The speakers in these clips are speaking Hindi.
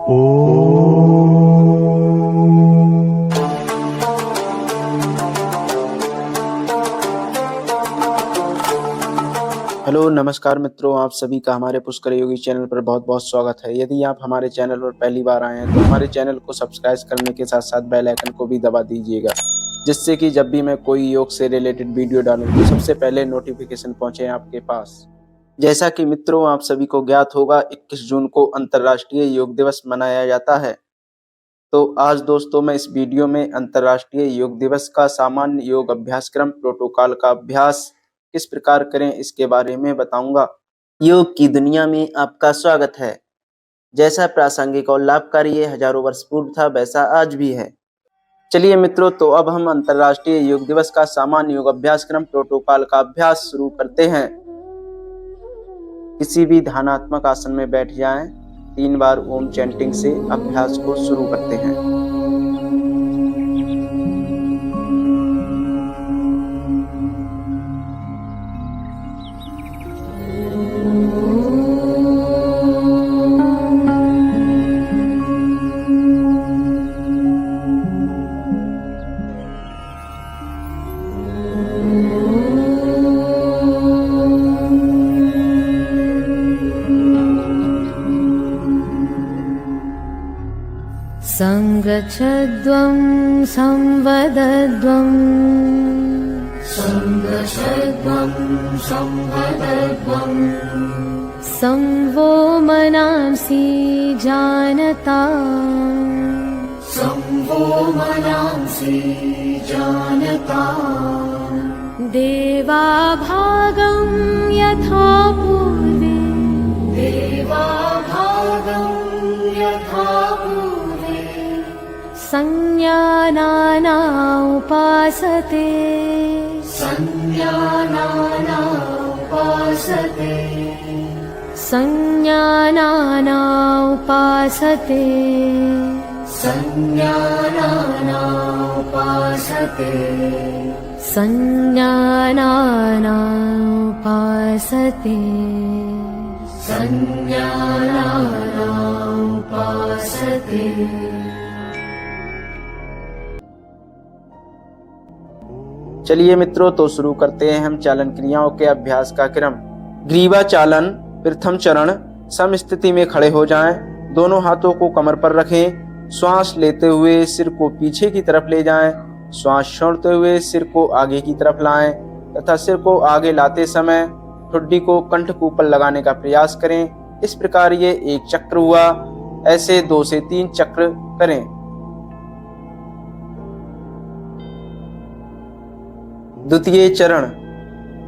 हेलो नमस्कार मित्रों, आप सभी का हमारे पुष्कर योगी चैनल पर बहुत बहुत स्वागत है। यदि आप हमारे चैनल पर पहली बार आए हैं तो हमारे चैनल को सब्सक्राइब करने के साथ साथ बेल आइकन को भी दबा दीजिएगा, जिससे कि जब भी मैं कोई योग से रिलेटेड वीडियो डालूं तो सबसे पहले नोटिफिकेशन पहुंचे आपके पास। जैसा कि मित्रों आप सभी को ज्ञात होगा, 21 जून को अंतर्राष्ट्रीय योग दिवस मनाया जाता है। तो आज दोस्तों मैं इस वीडियो में अंतर्राष्ट्रीय योग दिवस का सामान्य योग अभ्यासक्रम प्रोटोकॉल का अभ्यास किस प्रकार करें इसके बारे में बताऊंगा। योग की दुनिया में आपका स्वागत है। जैसा प्रासंगिक और लाभकारी ये हजारों वर्ष पूर्व था, वैसा आज भी है। चलिए मित्रों, तो अब हम अंतर्राष्ट्रीय योग दिवस का सामान्य योग अभ्यासक्रम प्रोटोकॉल का अभ्यास शुरू करते हैं। किसी भी ध्यानात्मक आसन में बैठ जाएं। 3 बार ओम चैंटिंग से अभ्यास को शुरू करते हैं। संगच्छध्वं संवदध्वं संवो मनांसि जानता देवा भागं यथा पूर्वे संज्ञानाना उपासते चलिए मित्रों, तो शुरू करते हैं हम चालन क्रियाओं के अभ्यास का क्रम। ग्रीवा चालन। प्रथम चरण, सम स्थिति में खड़े हो जाएं। दोनों हाथों को कमर पर रखें। श्वास लेते हुए सिर को पीछे की तरफ ले जाएं। श्वास छोड़ते हुए सिर को आगे की तरफ लाएं तथा सिर को आगे लाते समय ठुड्डी को कंठ के ऊपर लगाने का प्रयास करें। इस प्रकार ये एक चक्र हुआ। ऐसे 2 से 3 चक्र करें। द्वितीय चरण,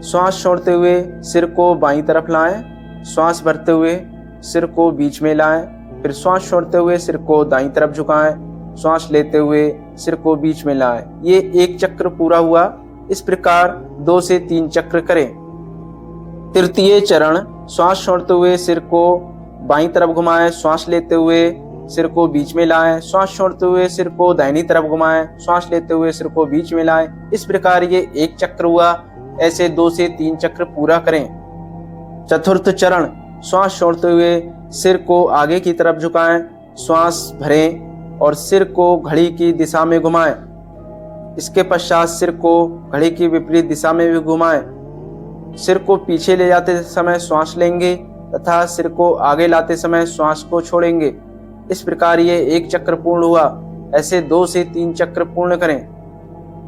श्वास छोड़ते हुए सिर को बाईं तरफ लाएं। श्वास भरते हुए सिर को बीच में लाएं। फिर श्वास छोड़ते हुए सिर को दाईं तरफ झुकाएं। श्वास लेते हुए सिर को बीच में लाएं। ये एक चक्र पूरा हुआ। इस प्रकार 2 से 3 चक्र करें। तृतीय चरण, श्वास छोड़ते हुए सिर को बाईं तरफ घुमाएं। श्वास लेते हुए सिर को बीच में लाएं। श्वास छोड़ते हुए सिर को दाहिनी तरफ घुमाएं। श्वास लेते हुए सिर को बीच में लाएं। इस प्रकार ये एक चक्र हुआ। ऐसे 2 से 3 चक्र पूरा करें। चतुर्थ चरण, श्वास छोड़ते हुए सिर को आगे की तरफ झुकाएं। श्वास भरें और सिर को घड़ी की दिशा में घुमाएं। इसके पश्चात सिर को घड़ी की विपरीत दिशा में भी घुमाएं। सिर को पीछे ले जाते समय श्वास लेंगे तथा सिर को आगे लाते समय श्वास को छोड़ेंगे। इस प्रकार ये एक चक्र पूर्ण हुआ। ऐसे 2 से 3 चक्र पूर्ण करें।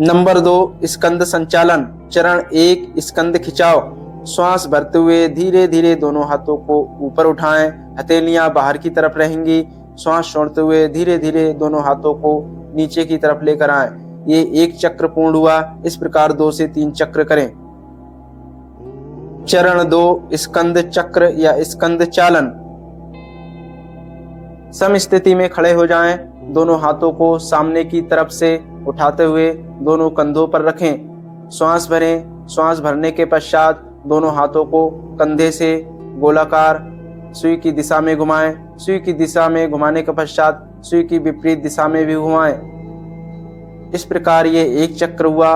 नंबर 2, स्कंद संचालन। चरण 1, स्कंद खिंचाव। श्वास भरते हुए धीरे धीरे दोनों हाथों को ऊपर उठाएं। हथेलियां बाहर की तरफ रहेंगी। श्वास छोड़ते हुए धीरे धीरे दोनों हाथों को नीचे की तरफ लेकर आएं। ये एक चक्र पूर्ण हुआ। इस प्रकार 2 से 3 चक्र करें। चरण 2, स्कंद चक्र या स्कंद चालन। सम स्थिति में खड़े हो जाएं। दोनों हाथों को सामने की तरफ से उठाते हुए दोनों कंधों पर रखें। श्वास भरें। श्वास भरने के पश्चात दोनों हाथों को कंधे से गोलाकार सुई की दिशा में घुमाएं। सुई की दिशा में घुमाने के पश्चात सुई की विपरीत दिशा में भी घुमाएं। इस प्रकार ये एक चक्र हुआ।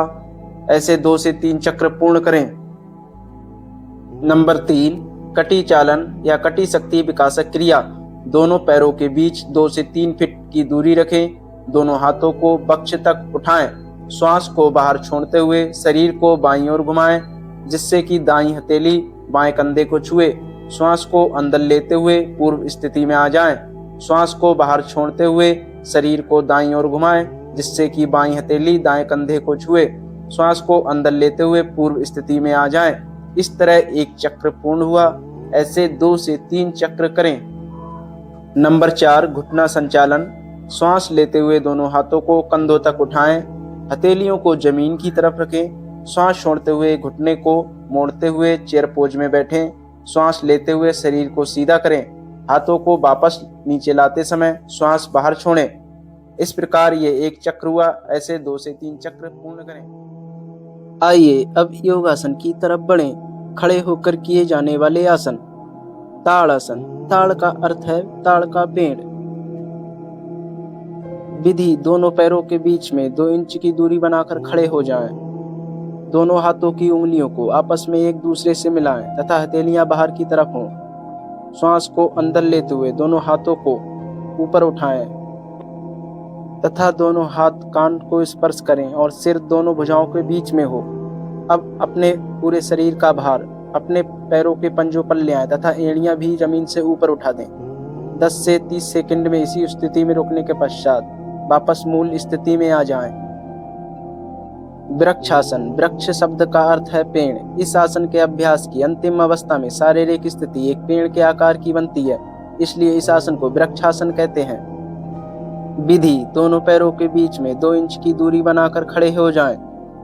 ऐसे 2 से 3 चक्र पूर्ण करें। नंबर 3, कटी चालन या कटी शक्ति विकासक क्रिया। दोनों पैरों के बीच 2 से 3 फीट की दूरी रखें। दोनों हाथों को वक्ष तक उठाएं। श्वास को बाहर छोड़ते हुए शरीर को बाईं ओर घुमाएं, जिससे कि दाईं हथेली बाएं कंधे को छुए। श्वास को अंदर लेते हुए पूर्व स्थिति में आ जाएं। श्वास को बाहर छोड़ते हुए शरीर को दाईं ओर घुमाएं, जिससे कि बाईं हथेली दाएं कंधे को छुए। श्वास को अंदर लेते हुए पूर्व स्थिति में आ जाएं। इस तरह एक चक्र पूर्ण हुआ। ऐसे 2 से 3 चक्र करें। नंबर 4, घुटना संचालन। श्वास लेते हुए दोनों हाथों को कंधों तक उठाएं। हथेलियों को जमीन की तरफ रखें। श्वास छोड़ते हुए घुटने को मोड़ते हुए चेयर पोज में बैठें। श्वास लेते हुए शरीर को सीधा करें। हाथों को वापस नीचे लाते समय श्वास बाहर छोड़ें। इस प्रकार ये एक चक्र हुआ। ऐसे 2 से 3 चक्र पूर्ण करें। आइए अब योगासन की तरफ बढ़ें। खड़े होकर किए जाने वाले आसन। ताड़ासन। ताड़ का अर्थ है ताड़ का पेड़। विधि: दोनों पैरों के बीच में 2 इंच की दूरी बनाकर खड़े हो जाएं। दोनों हाथों की उंगलियों को आपस में एक दूसरे से मिलाएं तथा हथेलियां बाहर की तरफ हों। श्वास को अंदर लेते हुए दोनों हाथों को ऊपर उठाएं तथा दोनों हाथ कान को स्पर्श करें और सिर दोनों भुजाओं के बीच में हो। अब अपने पूरे शरीर का भार अपने पैरों के पंजों पर ले आएं तथा एड़ियां भी जमीन से ऊपर उठा दें। 10 से 30 सेकंड में इसी स्थिति में रुकने के पश्चात वापस मूल स्थिति में आ जाएं। वृक्षासन। वृक्ष शब्द का अर्थ है पेड़। इस आसन के अभ्यास की अंतिम अवस्था में शारीरिक स्थिति एक पेड़ के आकार की बनती है, इसलिए इस आसन को वृक्षासन कहते हैं। विधि: दोनों पैरों के बीच में 2 इंच की दूरी बनाकर खड़े हो जाएं।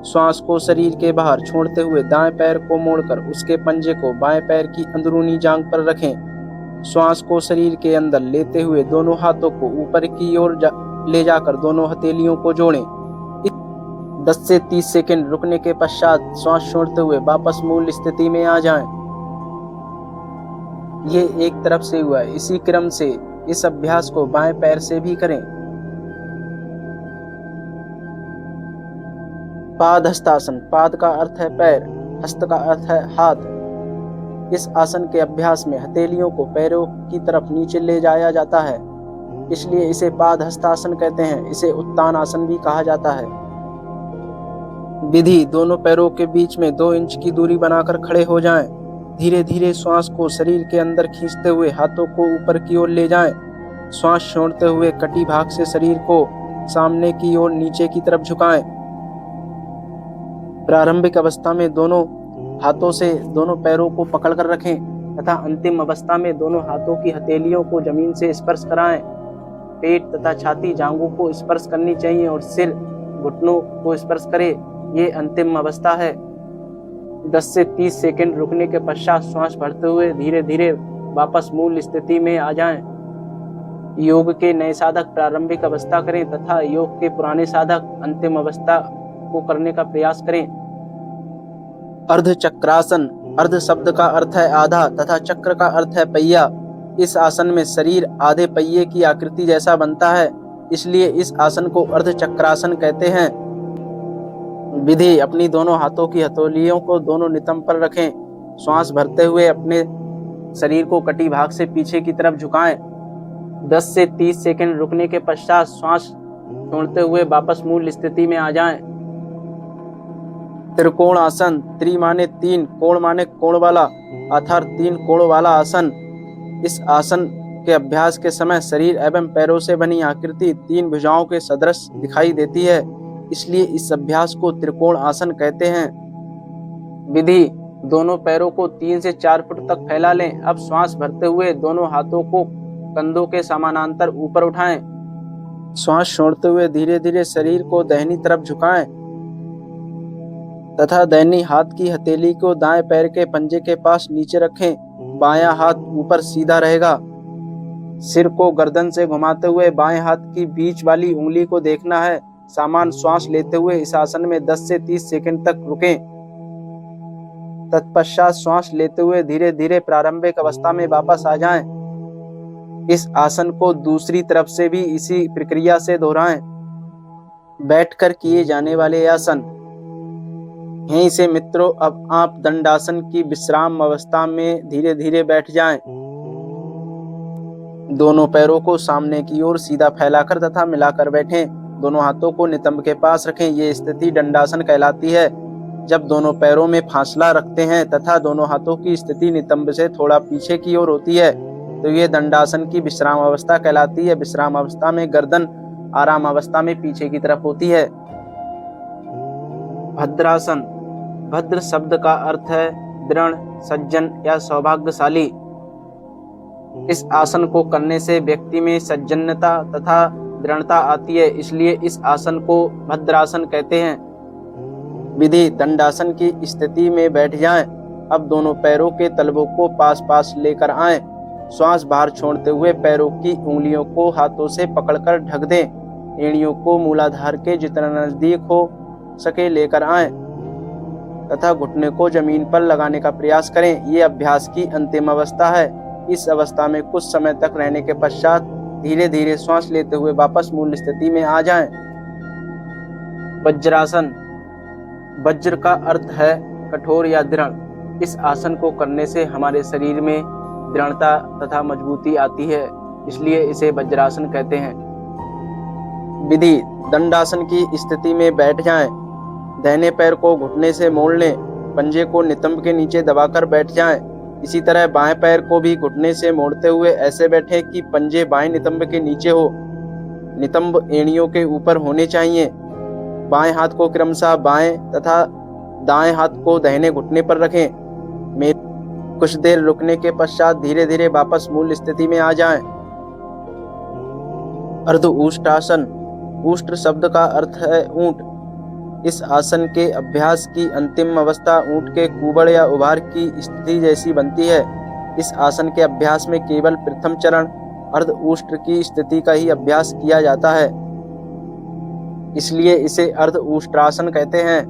श्वास को शरीर के बाहर छोड़ते हुए दाएं पैर को मोड़कर उसके पंजे को बाएं पैर की अंदरूनी जांघ पर रखें। श्वास को शरीर के अंदर लेते हुए दोनों हाथों को ऊपर की ओर ले जाकर दोनों हथेलियों को जोड़ें। 10 से 30 सेकंड रुकने के पश्चात श्वास छोड़ते हुए वापस मूल स्थिति में आ जाएं। ये एक तरफ से हुआ। इसी क्रम से इस अभ्यास को बाएं पैर से भी करें। पाद हस्तासन। पाद का अर्थ है पैर, हस्त का अर्थ है हाथ। इस आसन के अभ्यास में हथेलियों को पैरों की तरफ नीचे ले जाया जाता है, इसलिए इसे पाद हस्तासन कहते हैं। इसे उत्तान आसन भी कहा जाता है। विधि: दोनों पैरों के बीच में 2 इंच की दूरी बनाकर खड़े हो जाएं। धीरे धीरे श्वास को शरीर के अंदर खींचते हुए हाथों को ऊपर की ओर ले जाएं। श्वास छोड़ते हुए कटी भाग से शरीर को सामने की ओर नीचे की तरफ झुकाएं। प्रारंभिक अवस्था में दोनों हाथों से दोनों पैरों को पकड़कर रखें तथा अंतिम अवस्था में दोनों हाथों की हथेलियों को जमीन से स्पर्श कराएं। पेट तथा छाती जांघों को स्पर्श करनी चाहिए और सिर घुटनों को स्पर्श करे। ये अंतिम अवस्था है। 10 से 30 सेकंड रुकने के पश्चात श्वास भरते हुए धीरे धीरे वापस मूल स्थिति में आ जाएं। योग के नए साधक प्रारंभिक अवस्था करें तथा योग के पुराने साधक अंतिम अवस्था को करने का प्रयास करें। अर्ध चक्रासन। अर्ध शब्द का अर्थ है आधा तथा चक्र का अर्थ है पहिया। इस आसन में शरीर आधे पहिए की आकृति जैसा बनता है, इसलिए इस आसन को अर्ध चक्रासन कहते हैं। विधि: अपनी दोनों हाथों की हथेलियों को दोनों नितंब पर रखें। श्वास भरते हुए अपने शरीर को कटी भाग से पीछे की तरफ झुकाएं। 10 से 30 सेकंड रुकने के पश्चात श्वास छोड़ते हुए वापस मूल स्थिति में आ जाएं। त्रिकोण आसन। त्रि माने 3, कोण माने कोण वाला, अर्थात 3 कोण वाला आसन। इस आसन के अभ्यास के समय शरीर एवं पैरों से बनी आकृति 3 भुजाओं के सदृश दिखाई देती है, इसलिए इस अभ्यास को त्रिकोण आसन कहते हैं। विधि: दोनों पैरों को 3 से 4 फुट तक फैला लें। अब श्वास भरते हुए दोनों हाथों को कंधों के समानांतर ऊपर उठाएं। श्वास छोड़ते हुए धीरे धीरे शरीर को दाहिनी तरफ झुकाएं तथा दाहिनी हाथ की हथेली को दाएं पैर के पंजे के पास नीचे रखें। बायां हाथ ऊपर सीधा रहेगा। सिर को गर्दन से घुमाते हुए बाएं हाथ की बीच वाली उंगली को देखना है। सामान्य श्वास लेते हुए इस आसन में 10 से 30 सेकंड तक रुकें। तत्पश्चात श्वास लेते हुए धीरे धीरे प्रारंभिक अवस्था में वापस आ जाएं। इस आसन को दूसरी तरफ से भी इसी प्रक्रिया से दोहराएं। बैठकर किए जाने वाले आसन। यहीं से मित्रों, अब आप दंडासन की विश्राम अवस्था में धीरे धीरे बैठ जाएं। दोनों पैरों को सामने की ओर सीधा फैलाकर तथा मिलाकर बैठें। दोनों हाथों को नितंब के पास रखें। ये स्थिति दंडासन कहलाती है। जब दोनों पैरों में फासला रखते हैं तथा दोनों हाथों की स्थिति नितंब से थोड़ा पीछे की ओर होती है तो ये दंडासन की विश्राम अवस्था कहलाती है। विश्राम अवस्था में गर्दन आराम अवस्था में पीछे की तरफ होती है। भद्रासन। भद्र शब्द का अर्थ है दृढ़, सज्जन या सौभाग्यशाली। इस आसन को करने से व्यक्ति में सज्जनता तथा दृढ़ता आती है, इसलिए इस आसन को भद्रासन कहते हैं। विधि। दंडासन की स्थिति में बैठ जाएं। अब दोनों पैरों के तलवों को पास पास लेकर आएं। श्वास बाहर छोड़ते हुए पैरों की उंगलियों को हाथों से पकड़कर ढक दें। एड़ियों को मूलाधार के जितना नजदीक हो सके लेकर आएं तथा घुटने को जमीन पर लगाने का प्रयास करें। ये अभ्यास की अंतिम अवस्था है। इस अवस्था में कुछ समय तक रहने के पश्चात धीरे धीरे श्वास लेते हुए वापस मूल स्थिति में आ जाएं। वज्रासन। वज्र का अर्थ है कठोर या दृढ़। इस आसन को करने से हमारे शरीर में दृढ़ता तथा मजबूती आती है, इसलिए इसे वज्रासन कहते हैं। विधि। दंडासन की स्थिति में बैठ जाएं। दाहिने पैर को घुटने से मोड़ लें। पंजे को नितंब के नीचे दबाकर बैठ जाएं। इसी तरह बाएं पैर को भी घुटने से मोड़ते हुए ऐसे बैठें कि पंजे बाएं नितंब के नीचे हो। नितंब एड़ियों के ऊपर होने चाहिए। बाएं हाथ को क्रमशः बाएं तथा दाएं हाथ को दाहिने घुटने पर रखें। कुछ देर रुकने के पश्चात धीरे धीरे वापस मूल स्थिति में आ जाएं। अर्ध ऊष्टासन। ऊष्ट शब्द का अर्थ है ऊंट। इस आसन के अभ्यास की अंतिम अवस्था ऊंट के कुबड़ या उभार की स्थिति जैसी बनती है। इस आसन के अभ्यास में केवल प्रथम चरण अर्ध ऊष्ट की स्थिति का ही अभ्यास किया जाता है, इसलिए इसे अर्ध ऊष्ट्रासन कहते हैं।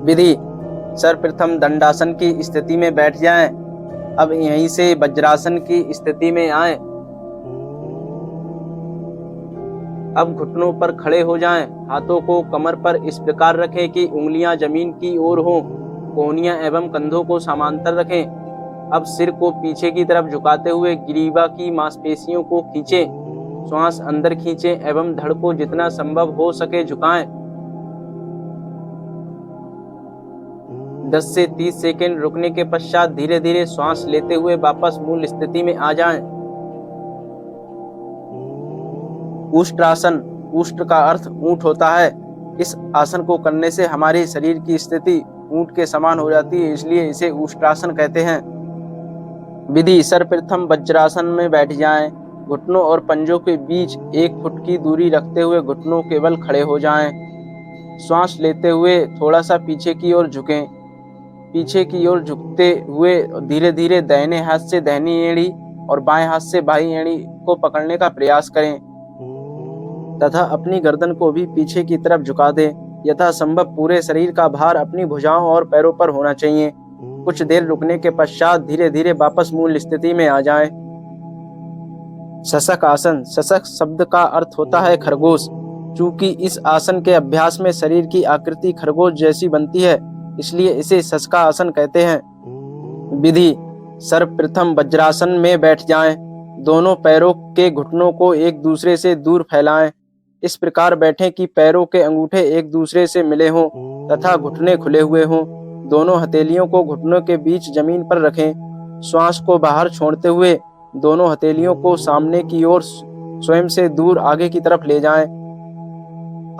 विधि। सर्वप्रथम दंडासन की स्थिति में बैठ जाएं। अब यहीं से वज्रासन की स्थिति में आएं। अब घुटनों पर खड़े हो जाएं। हाथों को कमर पर इस प्रकार रखें कि उंगलियां जमीन की ओर हों। कोहनियां एवं कंधों को समांतर रखें। अब सिर को पीछे की तरफ झुकाते हुए ग्रीवा की मांसपेशियों को खींचें। श्वास अंदर खींचें एवं धड़ को जितना संभव हो सके झुकाएं। 10 से 30 सेकंड रुकने के पश्चात धीरे धीरे श्वास लेते हुए वापस मूल स्थिति में आ जाएं। ऊष्ट्रासन। ऊष्ट्र का अर्थ ऊंट होता है। इस आसन को करने से हमारे शरीर की स्थिति ऊंट के समान हो जाती है, इसलिए इसे ऊष्ट्रासन कहते हैं। विधि। सर्वप्रथम वज्रासन में बैठ जाएं। घुटनों और पंजों के बीच 1 फुट की दूरी रखते हुए घुटनों के बल खड़े हो जाएं। श्वास लेते हुए थोड़ा सा पीछे की ओर झुकें। पीछे की ओर झुकते हुए धीरे धीरे दाहिने हाथ से दाहिनी एड़ी और बाएं हाथ से बाईं एड़ी को पकड़ने का प्रयास करें तथा अपनी गर्दन को भी पीछे की तरफ झुका दें। यथासंभव पूरे शरीर का भार अपनी भुजाओं और पैरों पर होना चाहिए। कुछ देर रुकने के पश्चात धीरे धीरे वापस मूल स्थिति में आ जाएं। शशक आसन। शशक शब्द का अर्थ होता है खरगोश। चूंकि इस आसन के अभ्यास में शरीर की आकृति खरगोश जैसी बनती है, इसलिए इसे शशका आसन कहते हैं। विधि। सर्वप्रथम वज्रासन में बैठ जाएं। दोनों पैरों के घुटनों को एक दूसरे से दूर फैलाएं। इस प्रकार बैठें कि पैरों के अंगूठे एक दूसरे से मिले हों तथा घुटने खुले हुए हों। दोनों हथेलियों को घुटनों के बीच जमीन पर रखें। श्वास को बाहर छोड़ते हुए दोनों हथेलियों को सामने की ओर स्वयं से दूर आगे की तरफ ले जाएं।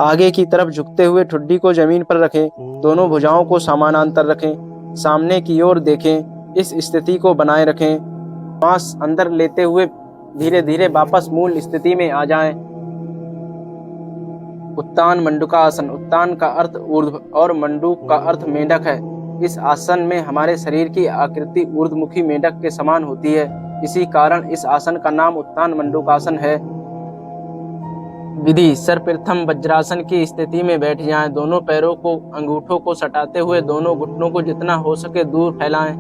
आगे की तरफ झुकते हुए ठुड्डी को जमीन पर रखें। दोनों भुजाओं को समानांतर रखें। सामने की ओर देखें। इस स्थिति को बनाए रखें। श्वास अंदर लेते हुए धीरे धीरे वापस मूल स्थिति में आ जाएं। उत्तान मंडूकासन। उत्तान का अर्थ ऊर्ध्व और मंडूक का अर्थ मेंढक है। इस आसन में हमारे शरीर की आकृति ऊर्ध्वमुखी मेंढक के समान होती है, इसी कारण इस आसन का नाम उत्तान मंडूकासन है। विधि। सर्वप्रथम वज्रासन की स्थिति में बैठ जाएं। दोनों पैरों को अंगूठों को सटाते हुए दोनों घुटनों को जितना हो सके दूर फैलाएं।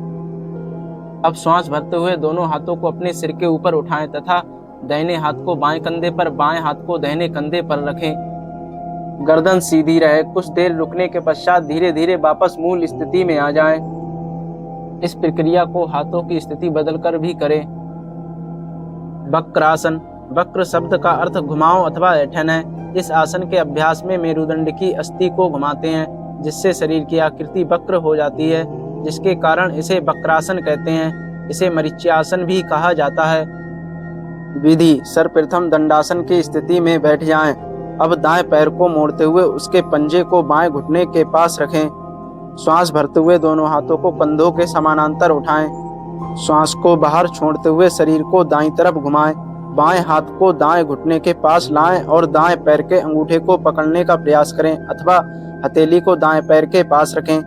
अब श्वास भरते हुए दोनों हाथों को अपने सिर के ऊपर उठाएं तथा दाहिने हाथ को बाएं कंधे पर, बाएं हाथ को दाहिने कंधे पर रखें। गर्दन सीधी रहे। कुछ देर रुकने के पश्चात धीरे धीरे वापस मूल स्थिति में आ जाएं। इस प्रक्रिया को हाथों की स्थिति बदलकर भी करें। वक्रासन, वक्र शब्द का अर्थ घुमाव अथवा ऐंठन है। इस आसन के अभ्यास में मेरुदंड की अस्थि को घुमाते हैं, जिससे शरीर की आकृति वक्र हो जाती है, जिसके कारण इसे वक्रासन कहते हैं। इसे मरीच्यासन भी कहा जाता है। विधि: सर्वप्रथम दंडासन की स्थिति में बैठ जाएं। अब दाएं पैर को मोड़ते हुए उसके पंजे को बाएं घुटने के पास रखें। श्वास भरते हुए दोनों हाथों को कंधों के समानांतर उठाएं। श्वास को बाहर छोड़ते हुए शरीर को दाईं तरफ घुमाएं। बाएं हाथ को दाएं घुटने के पास लाएं और दाएं पैर के अंगूठे को पकड़ने का प्रयास करें अथवा हथेली को दाएं पैर के पास रखें।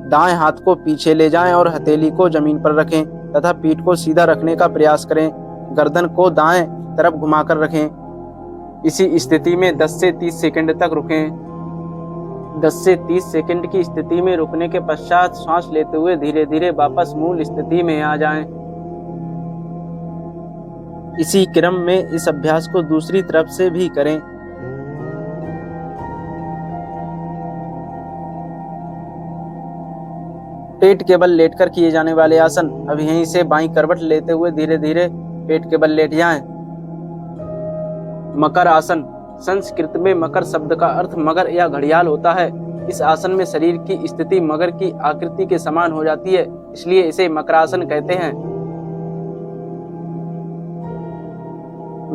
दाएं हाथ को पीछे ले जाएं और हथेली को जमीन पर रखें तथा पीठ को सीधा रखने का प्रयास करें। गर्दन को दाएं तरफ घुमाकर रखें। इसी स्थिति में 10 से 30 सेकंड तक रुकें। 10 से 30 सेकंड की स्थिति में रुकने के पश्चात सांस लेते हुए धीरे धीरे वापस मूल स्थिति में आ जाएं। इसी क्रम में इस अभ्यास को दूसरी तरफ से भी करें। पेट के बल लेटकर किए जाने वाले आसन। अब यहीं से बाईं करवट लेते हुए धीरे धीरे पेट के बल लेट जाएं। मकर आसन। संस्कृत में मकर शब्द का अर्थ मगर या घड़ियाल होता है। इस आसन में शरीर की स्थिति मगर की आकृति के समान हो जाती है, इसलिए इसे मकरासन कहते हैं।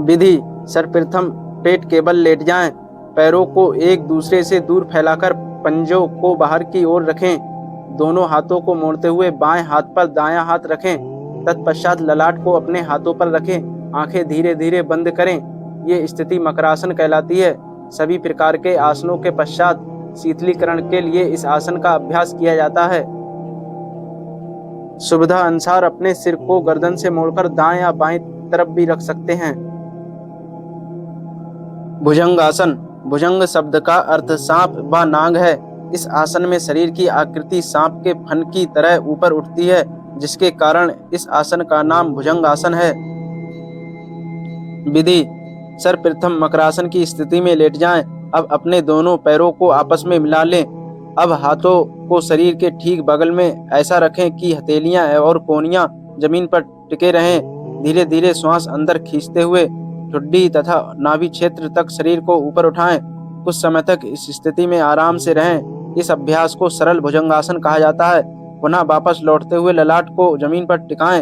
विधि: सर्वप्रथम पेट के बल लेट जाएं। पैरों को एक दूसरे से दूर फैलाकर पंजों को बाहर की ओर रखें। दोनों हाथों को मोड़ते हुए बाएं हाथ पर दायां हाथ रखें। तत्पश्चात ललाट को अपने हाथों पर रखें। आंखें धीरे धीरे बंद करें। ये स्थिति मकरासन कहलाती है। सभी प्रकार के आसनों के पश्चात शीतलीकरण के लिए इस आसन का अभ्यास किया जाता है। सुविधा अनुसार अपने सिर को गर्दन से मोड़कर दाएं या बाएं तरफ भी रख सकते हैं। भुजंगासन। भुजंग शब्द का अर्थ सांप व नाग है। इस आसन में शरीर की आकृति सांप के फन की तरह ऊपर उठती है, जिसके कारण इस आसन का नाम भुजंगासन है। विधि: सर्वप्रथम मकरासन की स्थिति में लेट जाएं। अब अपने दोनों पैरों को आपस में मिला लें। अब हाथों को शरीर के ठीक बगल में ऐसा रखें कि हथेलियां और कोहनियां जमीन पर टिके रहें। धीरे धीरे श्वास अंदर खींचते हुए ठुड्डी तथा नाभि क्षेत्र तक शरीर को ऊपर उठाएं। कुछ समय तक इस स्थिति में आराम से रहें। इस अभ्यास को सरल भुजंगासन कहा जाता है। पुनः वापस लौटते हुए ललाट को जमीन पर टिकाएं।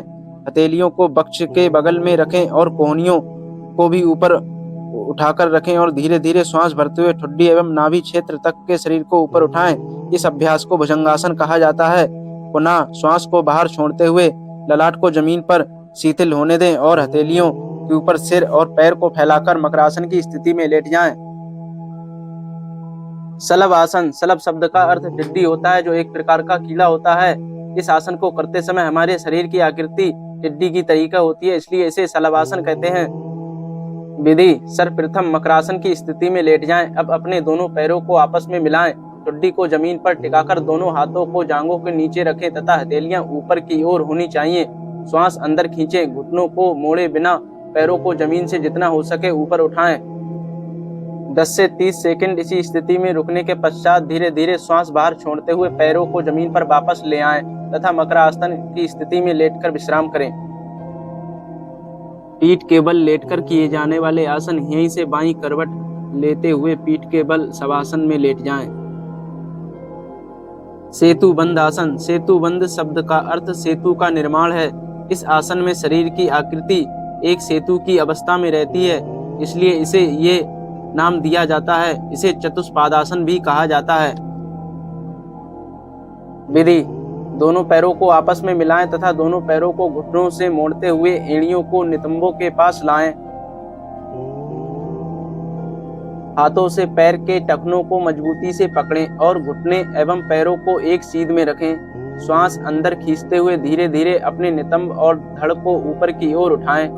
हथेलियों को वक्ष के बगल में रखें और कोहनियों को भी ऊपर उठाकर रखें और धीरे धीरे श्वास भरते हुए ठुड्डी एवं नाभि क्षेत्र तक के शरीर को ऊपर उठाएं। इस अभ्यास को भुजंगासन कहा जाता है। पुनः श्वास को बाहर छोड़ते हुए ललाट को जमीन पर शिथिल होने दें और हथेलियों के ऊपर सिर और पैर को फैलाकर मकरासन की स्थिति में लेट जाएं। शलभ आसन। शलभ शब्द का अर्थ टिड्डी होता है, जो एक प्रकार का कीड़ा होता है। इस आसन को करते समय हमारे शरीर की आकृति टिड्डी की तरीका होती है, इसलिए इसे शलभ आसन कहते हैं। विधि: सर्वप्रथम मकरासन की स्थिति में लेट जाएं। अब अपने दोनों पैरों को आपस में मिलाएं। ठुड्डी को जमीन पर टिकाकर दोनों हाथों को जांघों के नीचे रखें तथा हथेलियां ऊपर की ओर होनी चाहिए। श्वास अंदर खींचें। घुटनों को मोड़े बिना पैरों को जमीन से जितना हो सके ऊपर उठाएं। 10 से 30 सेकंड इसी स्थिति में रुकने के पश्चात धीरे धीरे श्वास बाहर छोड़ते हुए पैरों को जमीन पर वापस ले आएं तथा मकरासन की स्थिति में लेटकर विश्राम करें। पीठ के बल लेटकर किए जाने वाले आसन। यहीं से बाईं करवट लेते हुए पीठ के बल शवासन में लेट जाएं। सेतुबंध आसन। सेतुबंध शब्द का अर्थ सेतु का निर्माण है। इस आसन में शरीर की आकृति एक सेतु की अवस्था में रहती है, इसलिए इसे ये नाम दिया जाता है। इसे चतुष्पादासन भी कहा जाता है। विधि: दोनों पैरों को आपस में मिलाएं तथा दोनों पैरों को घुटनों से मोड़ते हुए एड़ियों को नितंबों के पास लाएं। हाथों से पैर के टखनों को मजबूती से पकड़ें और घुटने एवं पैरों को एक सीध में रखें। श्वास अंदर खींचते हुए धीरे धीरे अपने नितंब और धड़ को ऊपर की ओर उठाएं।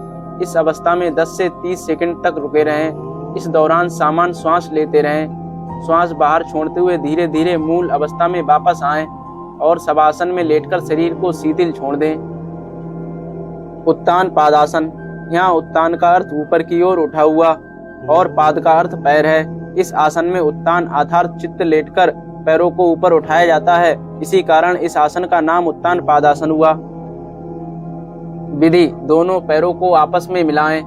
इस अवस्था में 10 से 30 सेकंड तक रुके रहें। इस दौरान सामान्य श्वास लेते रहें। श्वास बाहर छोड़ते हुए धीरे धीरे मूल अवस्था में वापस आएं और शवासन में लेटकर शरीर को शिथिल छोड़ दें। उत्तान पादासन। यहाँ उत्तान का अर्थ ऊपर की ओर उठा हुआ और पाद का अर्थ पैर है। इस आसन में उत्तान आधार चित्त लेटकर पैरों को ऊपर उठाया जाता है, इसी कारण इस आसन का नाम उत्तान पादासन हुआ। विधि: दोनों पैरों को आपस में मिलाएं।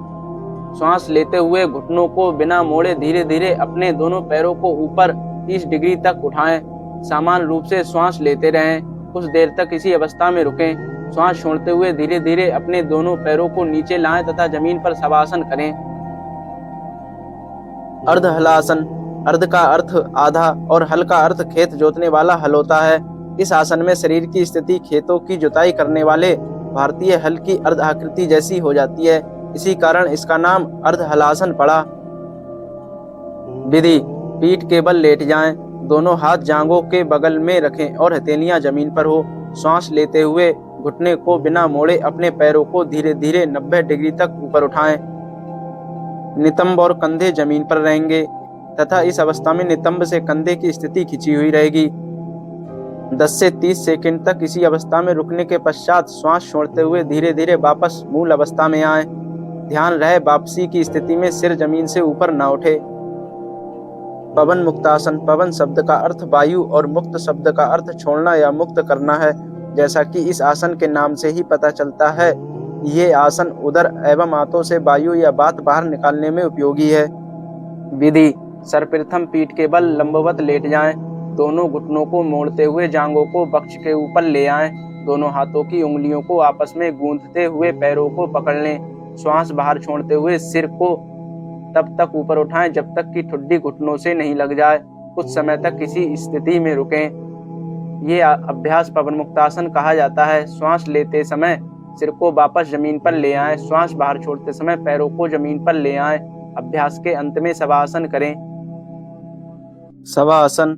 श्वास लेते हुए घुटनों को बिना मोड़े धीरे धीरे अपने दोनों पैरों को ऊपर 30 डिग्री तक उठाएं। समान रूप से श्वास लेते रहें। कुछ देर तक इसी अवस्था में रुकें। श्वास छोड़ते हुए धीरे धीरे अपने दोनों पैरों को नीचे लाएं तथा जमीन पर शवासन करें। अर्ध हलासन। अर्ध का अर्थ आधा और हल का अर्थ खेत जोतने वाला हल होता है। इस आसन में शरीर की स्थिति खेतों की जुताई करने वाले भारतीय हल की अर्ध आकृति जैसी हो जाती है। इसी कारण इसका नाम अर्ध हलासन पड़ा। विधि। पीठ के बल लेट जाएं। दोनों हाथ जांघों के बगल में रखें और हथेलियां जमीन पर हो। श्वास लेते हुए घुटने को बिना मोड़े अपने पैरों को धीरे धीरे 90 डिग्री तक ऊपर उठाएं। नितंब और कंधे जमीन पर रहेंगे तथा इस अवस्था में नितंब से कंधे की स्थिति खिंची हुई रहेगी। 10 से 30 सेकंड तक इसी अवस्था में रुकने के पश्चात श्वास छोड़ते हुए धीरे धीरे वापस मूल अवस्था में आएं। ध्यान रहे वापसी की स्थिति में सिर जमीन से ऊपर न उठे। पवन मुक्तासन। पवन शब्द का अर्थ वायु और मुक्त शब्द का अर्थ छोड़ना या मुक्त करना है। जैसा कि इस आसन के नाम से ही पता चलता है, ये आसन उदर एवं आंतों से वायु या बात बाहर निकालने में उपयोगी है। विधि। सर्वप्रथम पीठ के बल लंबवत लेट जाएं। दोनों घुटनों को मोड़ते हुए जांघों को वक्ष के ऊपर ले आएं। दोनों हाथों की उंगलियों को आपस में गूंथते हुए पैरों को पकड़ लें। श्वास बाहर छोड़ते हुए सिर को तब तक ऊपर उठाएं जब तक कि ठुड्डी घुटनों से नहीं लग जाए। कुछ समय तक इसी स्थिति में रुकें। ये अभ्यास पवन मुक्तासन कहा जाता है। श्वास लेते समय सिर को वापस जमीन पर ले आएं। श्वास बाहर छोड़ते समय पैरों को जमीन पर ले आएं। अभ्यास के अंत में शवासन करें। शवासन।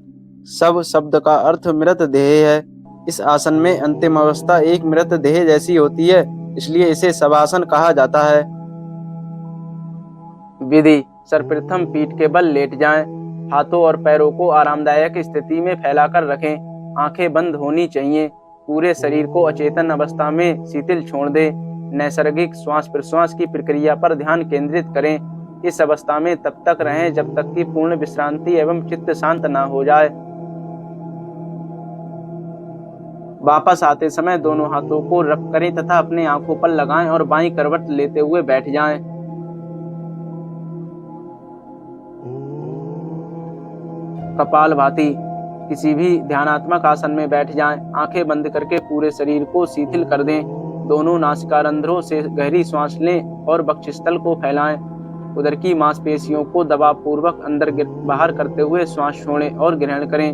शव शब्द का अर्थ मृत देह है। इस आसन में अंतिम अवस्था एक मृत देह जैसी होती है, इसलिए इसे शवासन कहा जाता है। विधि। सर्वप्रथम पीठ के बल लेट जाएं। हाथों और पैरों को आरामदायक स्थिति में फैलाकर रखें। आंखें बंद होनी चाहिए। पूरे शरीर को अचेतन अवस्था में शिथिल छोड़ दें। नैसर्गिक श्वास प्रश्वास की प्रक्रिया पर ध्यान केंद्रित करें। इस अवस्था में तब तक रहें जब तक कि पूर्ण विश्रांति एवं चित्त शांत न हो जाए। वापस आते समय दोनों हाथों को रख करें तथा अपने आंखों पर लगाएं और बाईं करवट लेते हुए बैठ जाएं। कपालभाति। किसी भी ध्यानात्मक आसन में बैठ जाएं। आंखें बंद करके पूरे शरीर को शिथिल कर दें। दोनों नासिकारंध्रों से गहरी सांस लें और वक्षस्थल को फैलाएं। उदर की मांसपेशियों को दबावपूर्वक अंदर बाहर करते हुए श्वास छोड़ें और ग्रहण करें।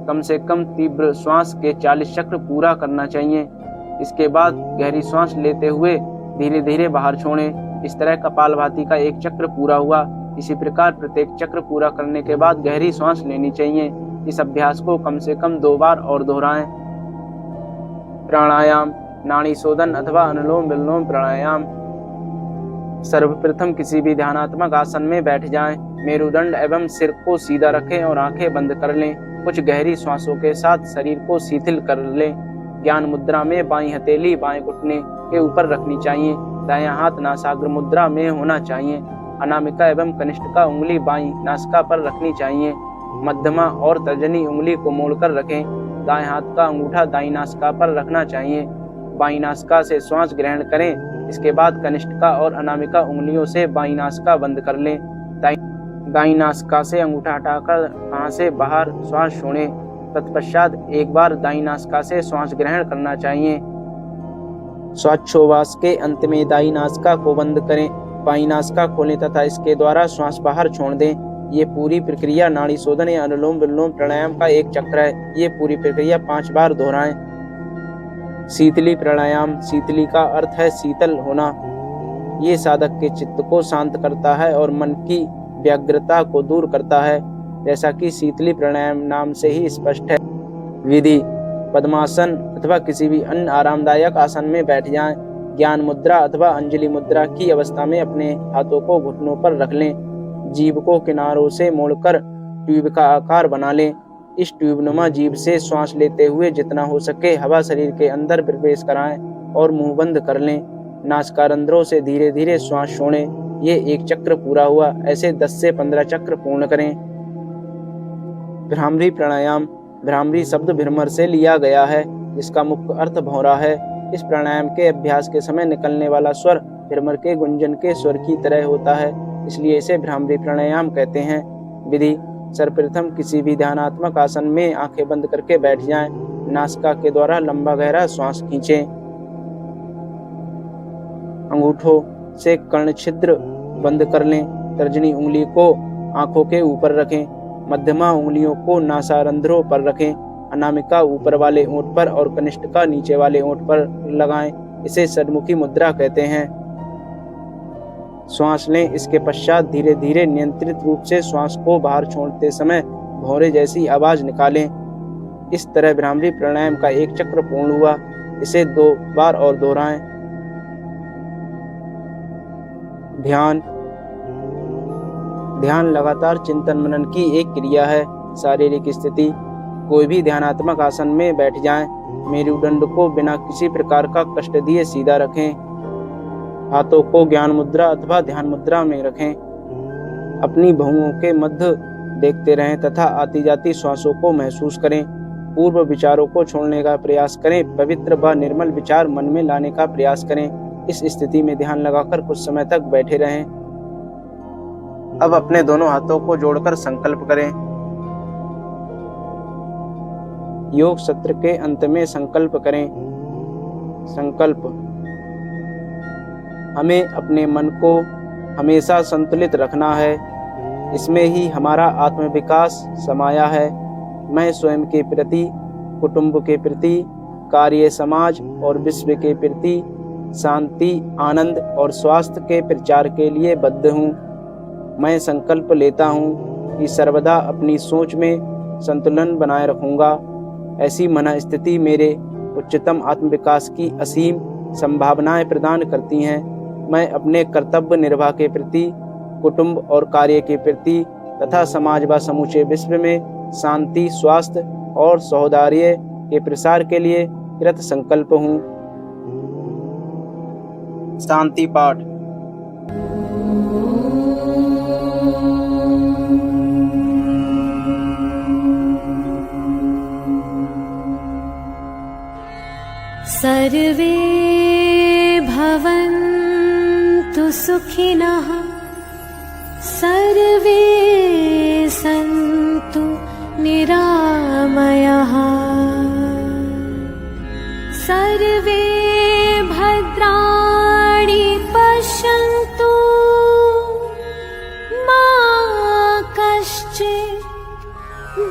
कम से कम तीव्र श्वास के 40 चक्र पूरा करना चाहिए। इसके बाद गहरी श्वास लेते हुए धीरे धीरे बाहर छोड़ें। इस तरह कपालभाति का एक चक्र पूरा हुआ। इसी प्रकार प्रत्येक चक्र पूरा करने के बाद गहरी श्वास लेनी चाहिए। इस अभ्यास को कम से कम 2 बार और दोहराएं। प्राणायाम। नाड़ी शोधन अथवा अनुलोम विलोम प्राणायाम। सर्वप्रथम किसी भी ध्यानात्मक आसन में बैठ जाएं। मेरुदंड एवं सिर को सीधा रखें और आंखें बंद कर लें। कुछ गहरी श्वासों के साथ शरीर को शिथिल कर लें। ज्ञान मुद्रा में बाईं हथेली बाएं घुटने के ऊपर रखनी चाहिए। दायां हाथ नासाग्र मुद्रा में होना चाहिए। अनामिका एवं कनिष्ठिका उंगली बाईं नासिका पर रखनी चाहिए। मध्यमा और तर्जनी उंगली को मोड़कर रखें। दाएं हाथ का अंगूठा दाईं नासिका पर रखना चाहिए। बाईं नासिका से श्वास ग्रहण करें। इसके बाद कनिष्ठिका और अनामिका उंगलियों से बाईं नासिका बंद कर लें। दाईं नासिका से अंगूठा हटाकर वहां से बाहर श्वास छोड़ें। तत्पश्चात एक बार दाईं नासिका से श्वास ग्रहण करना चाहिए। श्वासोच्छ्वास के अंत में दाईं नासिका को बंद करें। बाईं नासिका खोलें तथा इसके द्वारा श्वास बाहर छोड़ दें। ये पूरी प्रक्रिया नाड़ी शोधन या अनुलोम विलोम प्राणायाम का एक चक्र है। ये पूरी प्रक्रिया 5 बार दोहराएं। शीतली प्राणायाम। शीतली का अर्थ है शीतल होना। ये साधक के चित्त को शांत करता है और मन की व्यग्रता को दूर करता है, जैसा कि शीतली प्राणायाम नाम से ही स्पष्ट है। विधि। पद्मासन अथवा किसी भी अन्य आरामदायक आसन में बैठ जाएं। ज्ञान मुद्रा अथवा अंजलि मुद्रा की अवस्था में अपने हाथों को घुटनों पर रख लें। जीभ को किनारों से मोड़कर ट्यूब का आकार बना लें। इस ट्यूबनुमा जीभ से श्वास लेते हुए जितना हो सके हवा शरीर के अंदर प्रवेश कराएं और मुंह बंद कर लें। नासिकारंध्रों से धीरे धीरे श्वास छोड़ें। ये एक चक्र पूरा हुआ। ऐसे 10 से 15 चक्र पूर्ण करें। भ्रामरी प्राणायाम। भ्रामरी शब्द भ्रमर से लिया गया है, जिसका मुख्य अर्थ भौरा है। इस प्राणायाम के अभ्यास के समय निकलने वाला स्वर भ्रमर के गुंजन के स्वर की तरह होता है, इसलिए इसे भ्रामरी प्राणायाम कहते हैं। विधि: सर्वप्रथम किसी भी ध्यानात्मक आसन में आंखें बंद करके बैठ जाएं। नासिका के द्वारा लंबा गहरा श्वास खींचें। अंगूठों से कर्ण छिद्र बंद कर लें। तर्जनी उंगली को आंखों के ऊपर रखें। मध्यमा उंगलियों को नासारंध्रों पर रखें। अनामिका ऊपर वाले ओंठ पर और कनिष्ठिका नीचे वाले ओंठ पर लगाएं। इसे षडमुखी मुद्रा कहते हैं। श्वास लें। इसके पश्चात धीरे धीरे नियंत्रित रूप से श्वास को बाहर छोड़ते समय भौरे जैसी आवाज निकालें। इस तरह भ्रामरी प्राणायाम का एक चक्र पूर्ण हुआ। इसे 2 बार और दोहराएं। ध्यान लगातार चिंतन मनन की एक क्रिया है। शारीरिक स्थिति: कोई भी ध्यानात्मक आसन में बैठ जाएं। मेरुदंड को बिना किसी प्रकार का कष्ट दिए सीधा रखें। हाथों को ज्ञान मुद्रा अथवा ध्यान मुद्रा में रखें। अपनी भुवों के मध्य देखते रहें तथा आती जाती श्वासों को महसूस करें। पूर्व विचारों को छोड़ने का प्रयास करें। पवित्र व निर्मल विचार मन में लाने का प्रयास करें। इस स्थिति में ध्यान लगाकर कुछ समय तक बैठे रहें। अब अपने दोनों हाथों को जोड़कर संकल्प करें। योग सत्र के अंत में संकल्प करें। संकल्प: हमें अपने मन को हमेशा संतुलित रखना है। इसमें ही हमारा आत्मविकास समाया है। मैं स्वयं के प्रति, कुटुंब के प्रति, कार्य, समाज और विश्व के प्रति शांति, आनंद और स्वास्थ्य के प्रचार के लिए बद्ध हूँ। मैं संकल्प लेता हूँ कि सर्वदा अपनी सोच में संतुलन बनाए रखूँगा। ऐसी मन स्थिति मेरे उच्चतम आत्मविकास की असीम संभावनाएं प्रदान करती हैं। मैं अपने कर्तव्य निर्वाह के प्रति, कुटुंब और कार्य के प्रति तथा समाज व समूचे विश्व में शांति, स्वास्थ्य और सौहार्द के प्रसार के लिए कृत संकल्प हूँ। शांति पाठ। सर्वे भवन्तु सुखिनः, सर्वे सन्तु निरामयाः, सर्वे भद्राणि पश्यन्तु, मा कश्चित्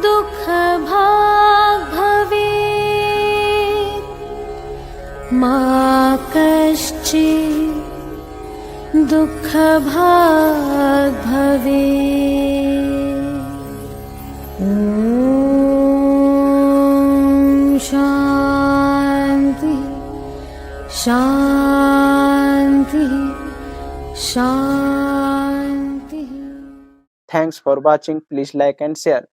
दुःखभाग् भवेत्, मा कश्चित् दुःखभाग् भवेत्। ॐ शान्ति शान्ति शान्ति। Thanks for watching. Please like and share.